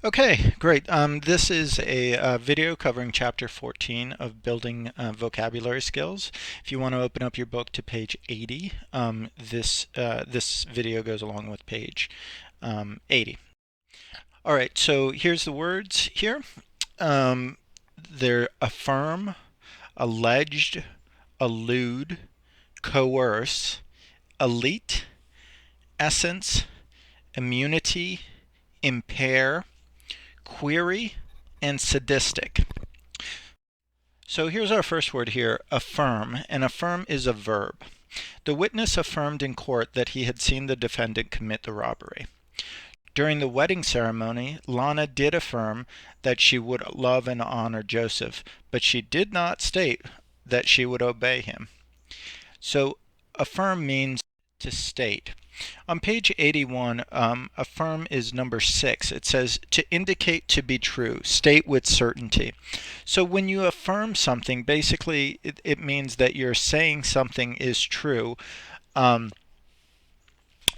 Okay, great. This is a video covering Chapter 14 of Building Vocabulary Skills. If you want to open up your book to page 80, this video goes along with page 80. All right, so here's the words here. They're affirm, alleged, allude, coerce, elite, essence, immunity, impair, query, and sadistic. So here's our first word here, affirm, and affirm is a verb. The witness affirmed in court that he had seen the defendant commit the robbery. During the wedding ceremony, Lana did affirm that she would love and honor Joseph, but she did not state that she would obey him. So affirm means to state. On page 81, affirm is number 6. It says to indicate to be true, state with certainty. So when you affirm something, basically it means that you're saying something is true. A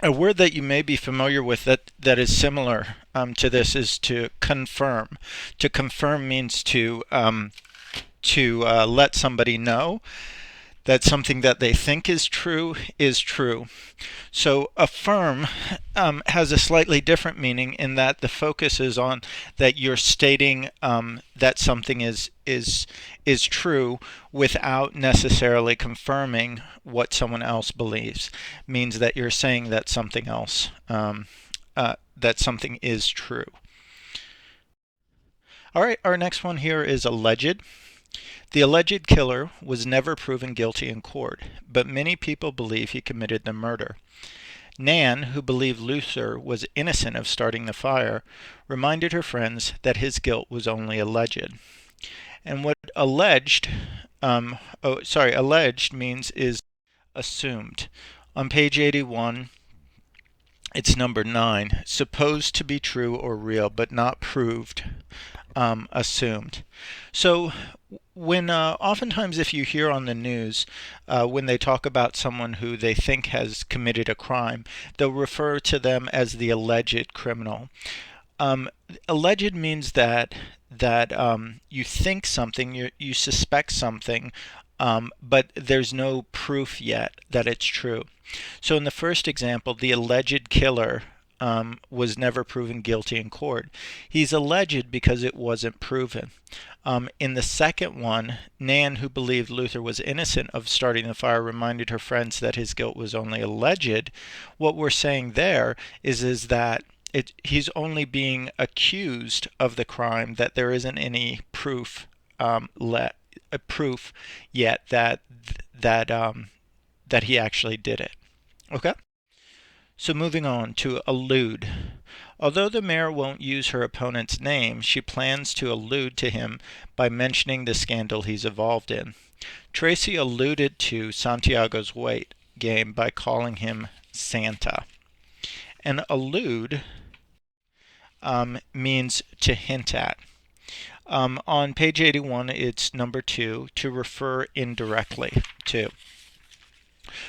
word that you may be familiar with that is similar to this is to confirm. To confirm means to let somebody know that something that they think is true is true. So affirm has a slightly different meaning in that the focus is on that you're stating that something is true without necessarily confirming what someone else believes. It means that you're saying that something else that something is true. All right, our next one here is alleged. The alleged killer was never proven guilty in court, but many people believe he committed the murder. Nan, who believed Luther was innocent of starting the fire, reminded her friends that his guilt was only alleged. And what alleged means is assumed. On page 81, it's number 9, supposed to be true or real, but not proved, assumed. So when oftentimes if you hear on the news when they talk about someone who they think has committed a crime, they'll refer to them as the alleged criminal. Alleged means that you think something, you suspect something, but there's no proof yet that it's true. So in the first example, the alleged killer was never proven guilty in court. He's alleged because it wasn't proven. In the second one, Nan, who believed Luther was innocent of starting the fire, reminded her friends that his guilt was only alleged. What we're saying there is that he's only being accused of the crime, that there isn't any proof proof yet that he actually did it. Okay? So moving on to allude. Although the mayor won't use her opponent's name, she plans to allude to him by mentioning the scandal he's involved in. Tracy alluded to Santiago's weight game by calling him Santa. And allude means to hint at. On page 81, it's number 2, to refer indirectly to.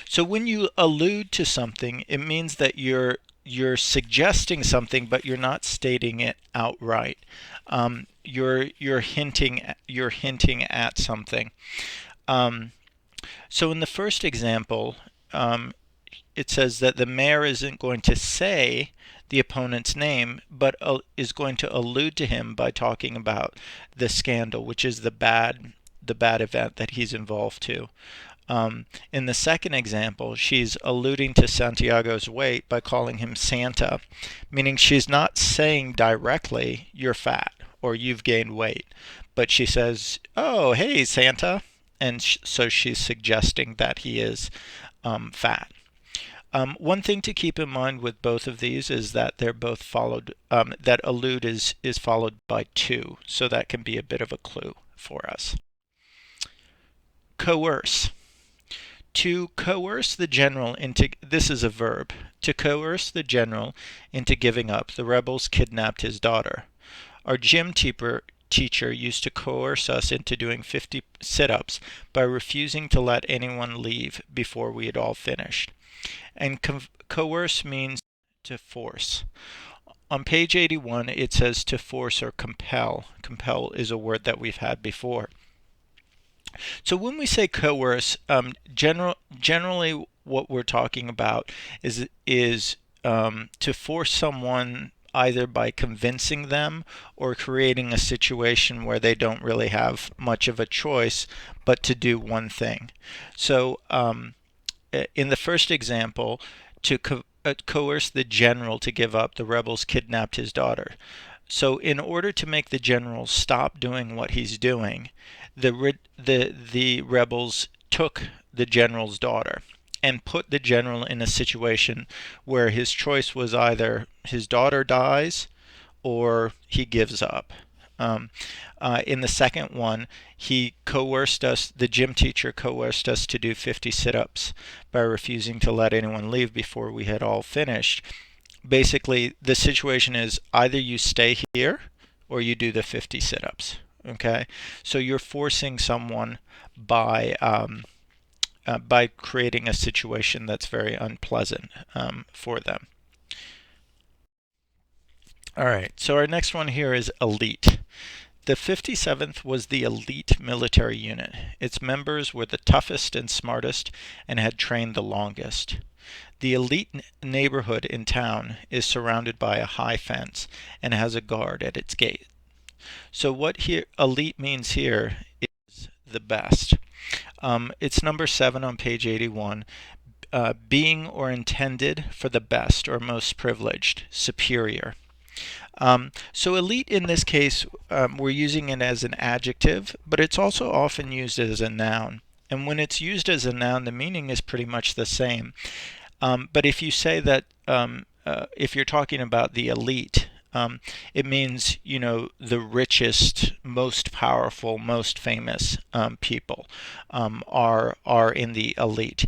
So when you allude to something, it means that you're suggesting something, but you're not stating it outright. You're hinting at something. So in the first example, it says that the mayor isn't going to say the opponent's name, but is going to allude to him by talking about the scandal, which is the bad event that he's involved to. In the second example, she's alluding to Santiago's weight by calling him Santa, meaning she's not saying directly, you're fat or you've gained weight, but she says, oh, hey, Santa, and so she's suggesting that he is fat. One thing to keep in mind with both of these is that they're both followed, that allude is followed by to, so that can be a bit of a clue for us. Coerce. To coerce the general into, this is a verb, to coerce the general into giving up, the rebels kidnapped his daughter. Our gym teacher used to coerce us into doing 50 sit-ups by refusing to let anyone leave before we had all finished. And coerce means to force. On page 81, it says to force or compel. Compel is a word that we've had before. So when we say coerce, generally what we're talking about is to force someone either by convincing them or creating a situation where they don't really have much of a choice but to do one thing. So in the first example, to coerce the general to give up, the rebels kidnapped his daughter. So in order to make the general stop doing what he's doing, the rebels took the general's daughter and put the general in a situation where his choice was either his daughter dies or he gives up. In the second one, he coerced us, the gym teacher coerced us to do 50 sit-ups by refusing to let anyone leave before we had all finished. Basically, the situation is either you stay here or you do the 50 sit-ups. Okay, so you're forcing someone by creating a situation that's very unpleasant for them. All right, so our next one here is elite. The 57th was the elite military unit. Its members were the toughest and smartest and had trained the longest. The elite neighborhood in town is surrounded by a high fence and has a guard at its gate. So what here elite means here is the best. It's number 7 on page 81. Being or intended for the best or most privileged, superior. So elite in this case, we're using it as an adjective, but it's also often used as a noun. And when it's used as a noun, the meaning is pretty much the same. But if you say that, if you're talking about the elite, it means, you know, the richest, most powerful, most famous people are in the elite.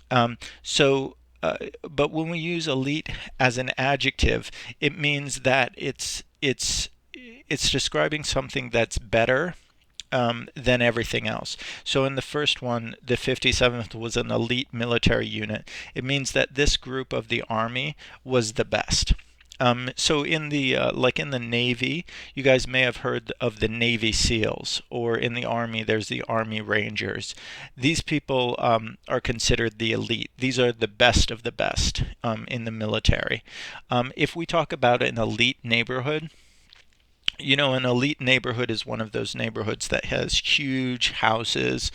But when we use elite as an adjective, it means that it's describing something that's better than everything else. So in the first one, the 57th was an elite military unit. It means that this group of the Army was the best. So in the like in the Navy, you guys may have heard of the Navy SEALs, or in the Army, there's the Army Rangers. These people are considered the elite. These are the best of the best in the military. If we talk about an elite neighborhood, you know, an elite neighborhood is one of those neighborhoods that has huge houses,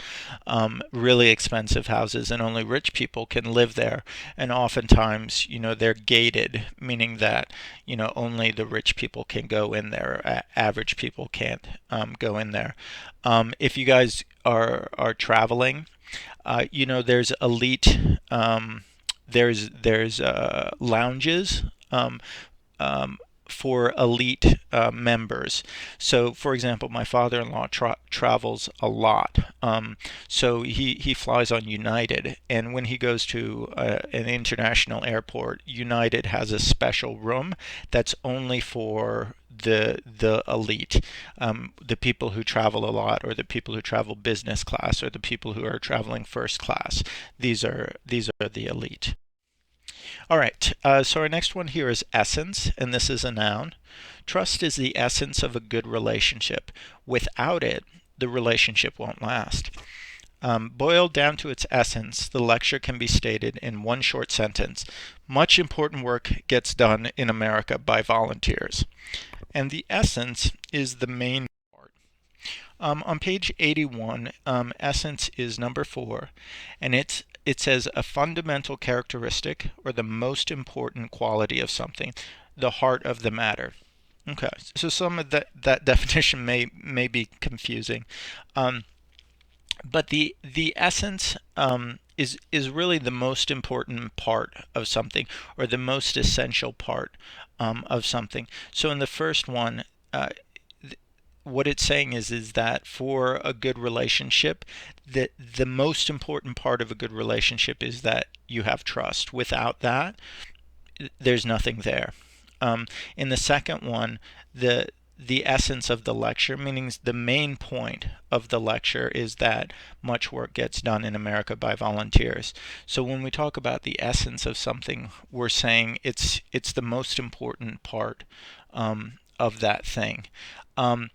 really expensive houses, and only rich people can live there. And oftentimes, you know, they're gated, meaning that, you know, only the rich people can go in there. Average people can't go in there. If you guys are traveling, you know, there's elite, there's lounges. For elite members. So, for example, my father-in-law travels a lot. So he flies on United, and when he goes to an international airport, United has a special room that's only for the elite, the people who travel a lot, or the people who travel business class, or the people who are traveling first class. These are the elite. All right, so our next one here is essence, and this is a noun. Trust is the essence of a good relationship. Without it, the relationship won't last. Boiled down to its essence, the lecture can be stated in one short sentence. Much important work gets done in America by volunteers. And the essence is the main part. On page 81, essence is number 4, and it says a fundamental characteristic or the most important quality of something, the heart of the matter. Okay, so some of that definition may be confusing, but the essence is really the most important part of something, or the most essential part of something. So in the first one, what it's saying is that for a good relationship, that the most important part of a good relationship is that you have trust. Without that, there's nothing there. In the second one, the essence of the lecture, meaning the main point of the lecture is that much work gets done in America by volunteers. So when we talk about the essence of something, we're saying it's the most important part of that thing. One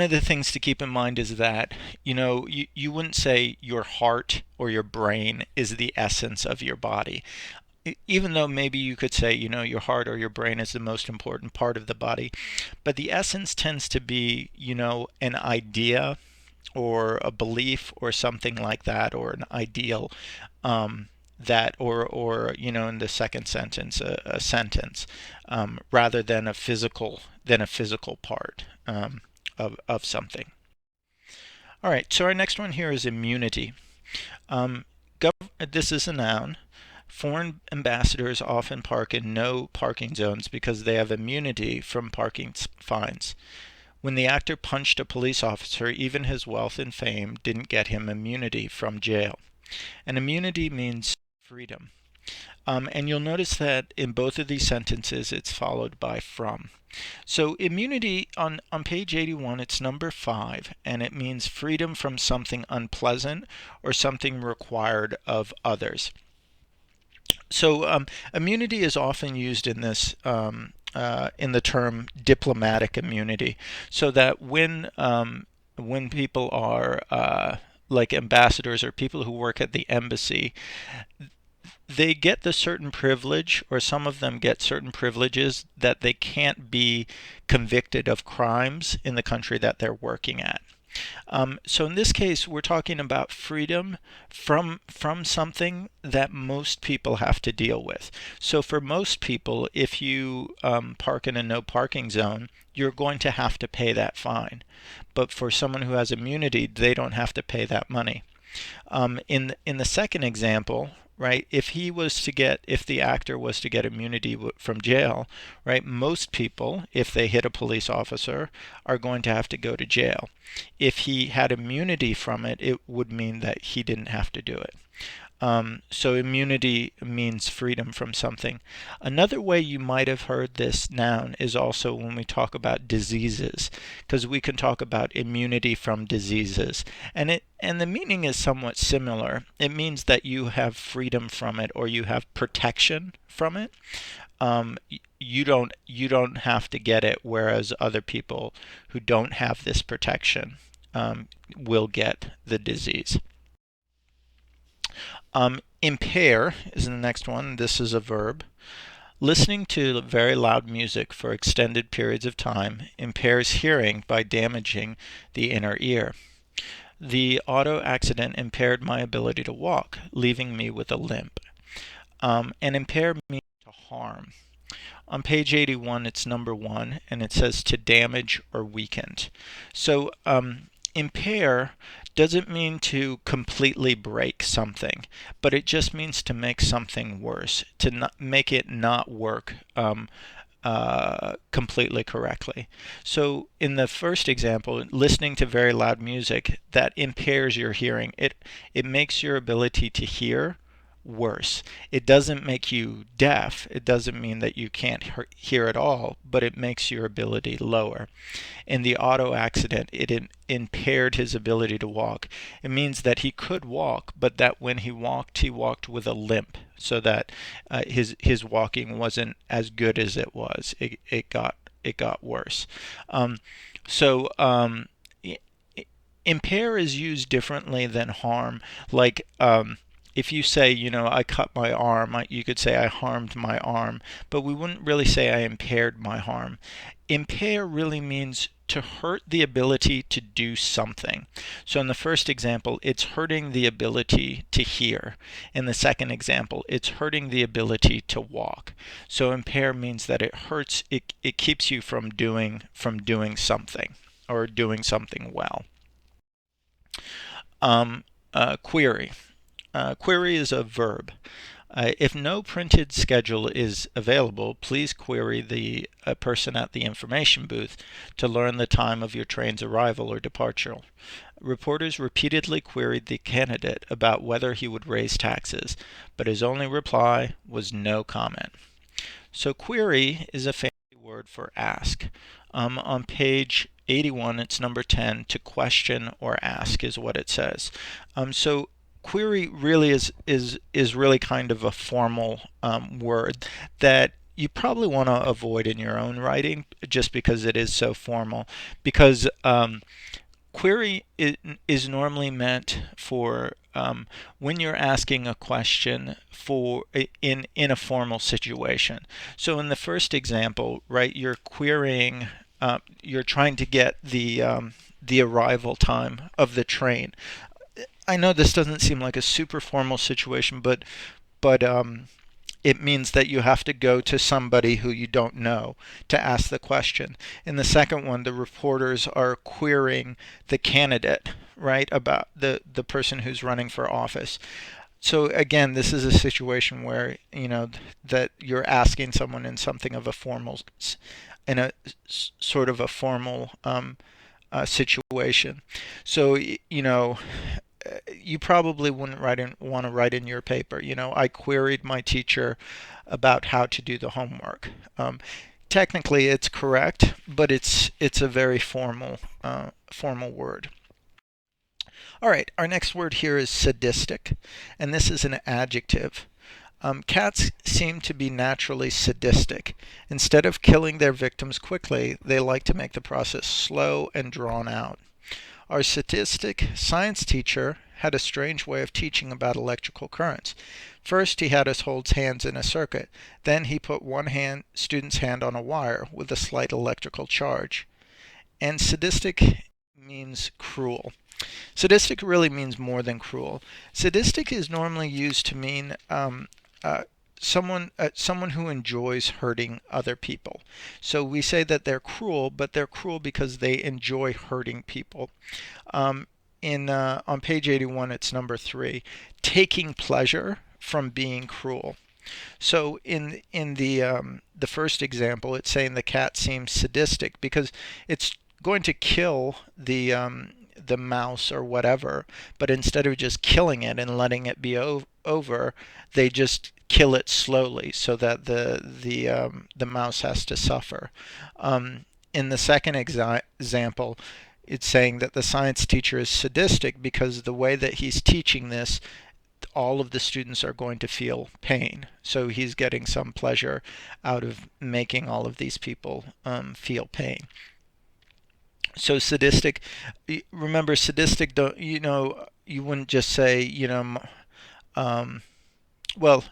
of the things to keep in mind is that, you wouldn't say your heart or your brain is the essence of your body. Even though maybe you could say, your heart or your brain is the most important part of the body, but the essence tends to be, an idea or a belief or something like that, or an ideal, that, or in the second sentence, a sentence, rather than a physical part of something. All right, so our next one here is immunity. This is a noun. Foreign ambassadors often park in no parking zones because they have immunity from parking fines. When the actor punched a police officer, even his wealth and fame didn't get him immunity from jail. And immunity means freedom. And you'll notice that in both of these sentences, it's followed by from. So immunity, on page 81, it's number 5, and it means freedom from something unpleasant or something required of others. So immunity is often used in this in the term diplomatic immunity, so that when people are like ambassadors or people who work at the embassy, they get the certain privilege, or some of them get certain privileges, that they can't be convicted of crimes in the country that they're working at. So in this case, we're talking about freedom from something that most people have to deal with. So for most people, if you park in a no parking zone, you're going to have to pay that fine. But for someone who has immunity, they don't have to pay that money. In the second example, right, if the actor was to get immunity from jail, right, most people, if they hit a police officer, are going to have to go to jail. If he had immunity from it, it would mean that he didn't have to do it. So immunity means freedom from something. Another way you might have heard this noun is also when we talk about diseases, because we can talk about immunity from diseases, and the meaning is somewhat similar. It means that you have freedom from it, or you have protection from it. You don't have to get it, whereas other people who don't have this protection will get the disease. Impair is the next one. This is a verb. Listening to very loud music for extended periods of time impairs hearing by damaging the inner ear. The auto accident impaired my ability to walk, leaving me with a limp. And impair means to harm. On page 81, it's number 1, and it says to damage or weakened. So impair doesn't mean to completely break something, but it just means to make something worse, to make it not work completely correctly. So in the first example, listening to very loud music, that impairs your hearing. It makes your ability to hear worse. It doesn't make you deaf. It doesn't mean that you can't hear at all, but it makes your ability lower. In the auto accident, it impaired his ability to walk. It means that he could walk, but that when he walked with a limp, so that his walking wasn't as good as it was. It got worse. Impair is used differently than harm. Like if you say, I cut my arm, you could say I harmed my arm, but we wouldn't really say I impaired my harm. Impair really means to hurt the ability to do something. So in the first example, it's hurting the ability to hear. In the second example, it's hurting the ability to walk. So impair means that it hurts, it keeps you from doing something, or doing something well. Query. Query is a verb. If no printed schedule is available, please query the person at the information booth to learn the time of your train's arrival or departure. Reporters repeatedly queried the candidate about whether he would raise taxes, but his only reply was no comment. So query is a fancy word word for ask. On page 81, it's number 10, to question or ask is what it says. So query really is really kind of a formal word that you probably want to avoid in your own writing just because it is so formal. Because query is normally meant for when you're asking a question for in a formal situation. So in the first example, right, you're querying, you're trying to get the arrival time of the train. I know this doesn't seem like a super formal situation, but it means that you have to go to somebody who you don't know to ask the question. In the second one, the reporters are querying the candidate, right, about the person who's running for office. So again, this is a situation where, you know, that you're asking someone in something of a formal, in a sort of a formal situation. So, you know, you probably wouldn't want to write in your paper, you know, I queried my teacher about how to do the homework. Technically, it's correct, but it's a very formal word. All right, our next word here is sadistic, and this is an adjective. Cats seem to be naturally sadistic. Instead of killing their victims quickly, they like to make the process slow and drawn out. Our sadistic science teacher had a strange way of teaching about electrical currents. First, he had us hold hands in a circuit. Then he put one student's hand on a wire with a slight electrical charge. And sadistic means cruel. Sadistic really means more than cruel. Sadistic is normally used to mean someone who enjoys hurting other people. So we say that they're cruel, but they're cruel because they enjoy hurting people. On page 81, it's number 3, taking pleasure from being cruel. So in the first example, it's saying the cat seems sadistic because it's going to kill the mouse or whatever, but instead of just killing it and letting it be over, they just kill it slowly so that the mouse has to suffer. In the second example, it's saying that the science teacher is sadistic because the way that he's teaching this, all of the students are going to feel pain. So he's getting some pleasure out of making all of these people feel pain. So sadistic, remember sadistic, don't, you know, you wouldn't just say, you know, well,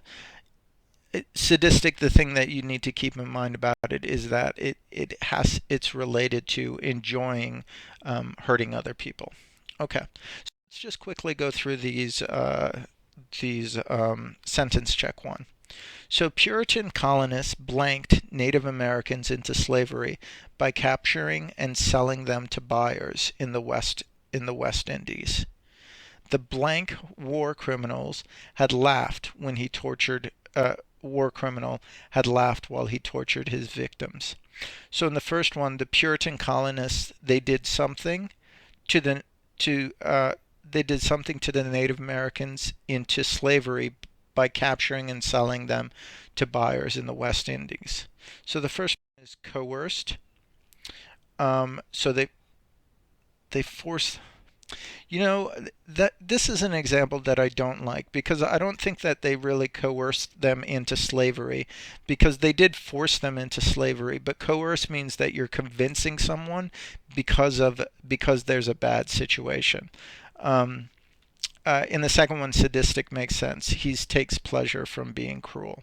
sadistic, the thing that you need to keep in mind about it is that it's related to enjoying hurting other people. Okay, so let's just quickly go through these sentence check one. So Puritan colonists blanked Native Americans into slavery by capturing and selling them to buyers in the West Indies. The blank war criminals had laughed when he tortured war criminal had laughed while he tortured his victims. So in the first one, the Puritan colonists, they did something to the Native Americans into slavery by capturing and selling them to buyers in the West Indies. So the first one is coerced. So they forced. You know, that this is an example that I don't like because I don't think that they really coerced them into slavery, because they did force them into slavery, but coerce means that you're convincing someone because there's a bad situation. In the second one, sadistic makes sense. He takes pleasure from being cruel.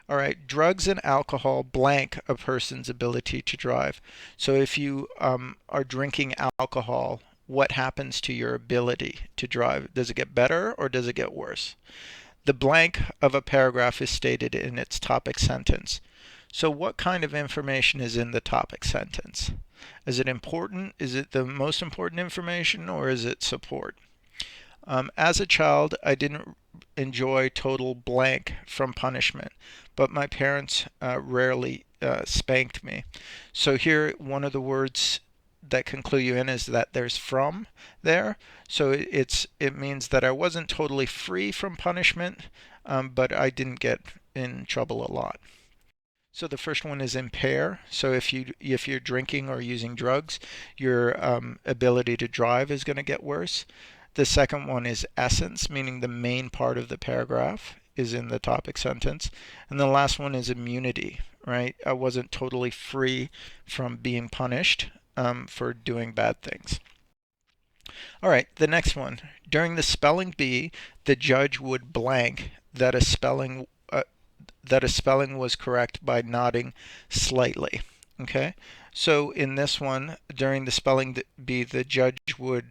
All right, drugs and alcohol blank a person's ability to drive. So if you are drinking alcohol, what happens to your ability to drive? Does it get better or does it get worse? The blank of a paragraph is stated in its topic sentence. So what kind of information is in the topic sentence? Is it important? Is it the most important information, or is it support? As a child, I didn't enjoy total blank from punishment, but my parents rarely spanked me. So here, one of the words that can clue you in is that there's from there. So it means that I wasn't totally free from punishment, but I didn't get in trouble a lot. So the first one is impair. So if you're drinking or using drugs, your ability to drive is going to get worse. The second one is essence, meaning the main part of the paragraph is in the topic sentence. And the last one is immunity, right? I wasn't totally free from being punished for doing bad things. All right, the next one. During the spelling bee, the judge would blank that a spelling was correct by nodding slightly. Okay, so in this one, during the spelling bee, the judge would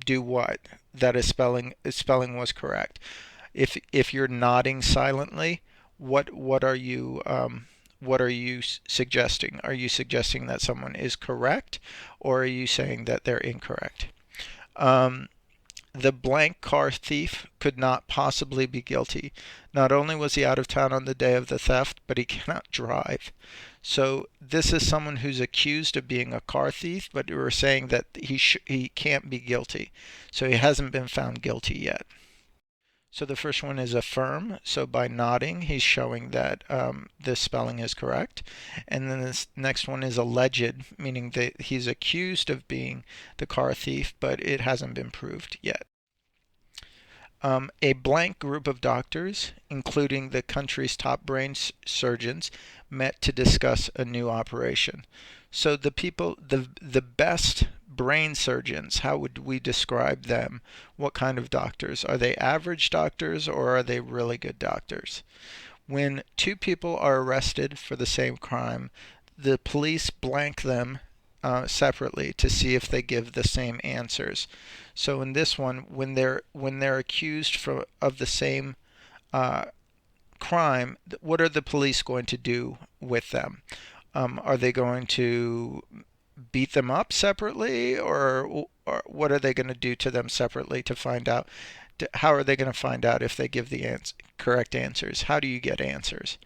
do what? That a spelling was correct. If you're nodding silently, what are you suggesting? Are you suggesting that someone is correct, or are you saying that they're incorrect? Um, the blank car thief could not possibly be guilty. Not only was he out of town on the day of the theft, but he cannot drive. So this is someone who's accused of being a car thief, but we're saying that he can't be guilty. So he hasn't been found guilty yet. So the first one is affirm. So by nodding, he's showing that the spelling is correct. And then this next one is alleged, meaning that he's accused of being the car thief, but it hasn't been proved yet. A blank group of doctors, including the country's top brain surgeons, met to discuss a new operation. So the best brain surgeons, how would we describe them? What kind of doctors? Are they average doctors or are they really good doctors? When two people are arrested for the same crime, the police blank them separately to see if they give the same answers. So in this one, when they're accused of the same crime, what are the police going to do with them? Are they going to beat them up separately, or what are they going to do to them separately to find out? How are they going to find out if they give the correct answers? How do you get answers?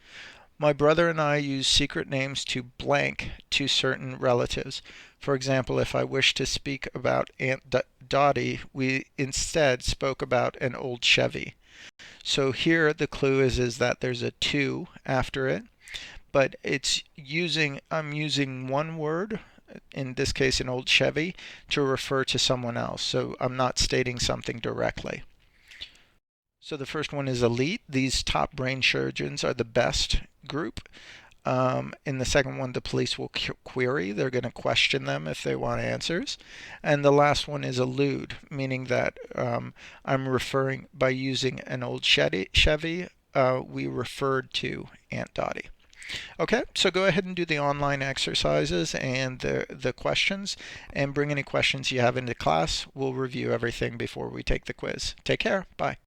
My brother and I use secret names to blank to certain relatives. For example, if I wish to speak about Aunt Dottie, we instead spoke about an old Chevy. So here the clue is that there's a to after it, but I'm using one word, in this case an old Chevy, to refer to someone else. So I'm not stating something directly. So the first one is elite. These top brain surgeons are the best group. In the second one, the police will query. They're going to question them if they want answers. And the last one is allude, meaning that I'm referring, by using an old Chevy, we referred to Aunt Dottie. Okay, so go ahead and do the online exercises and the questions, and bring any questions you have into class. We'll review everything before we take the quiz. Take care. Bye.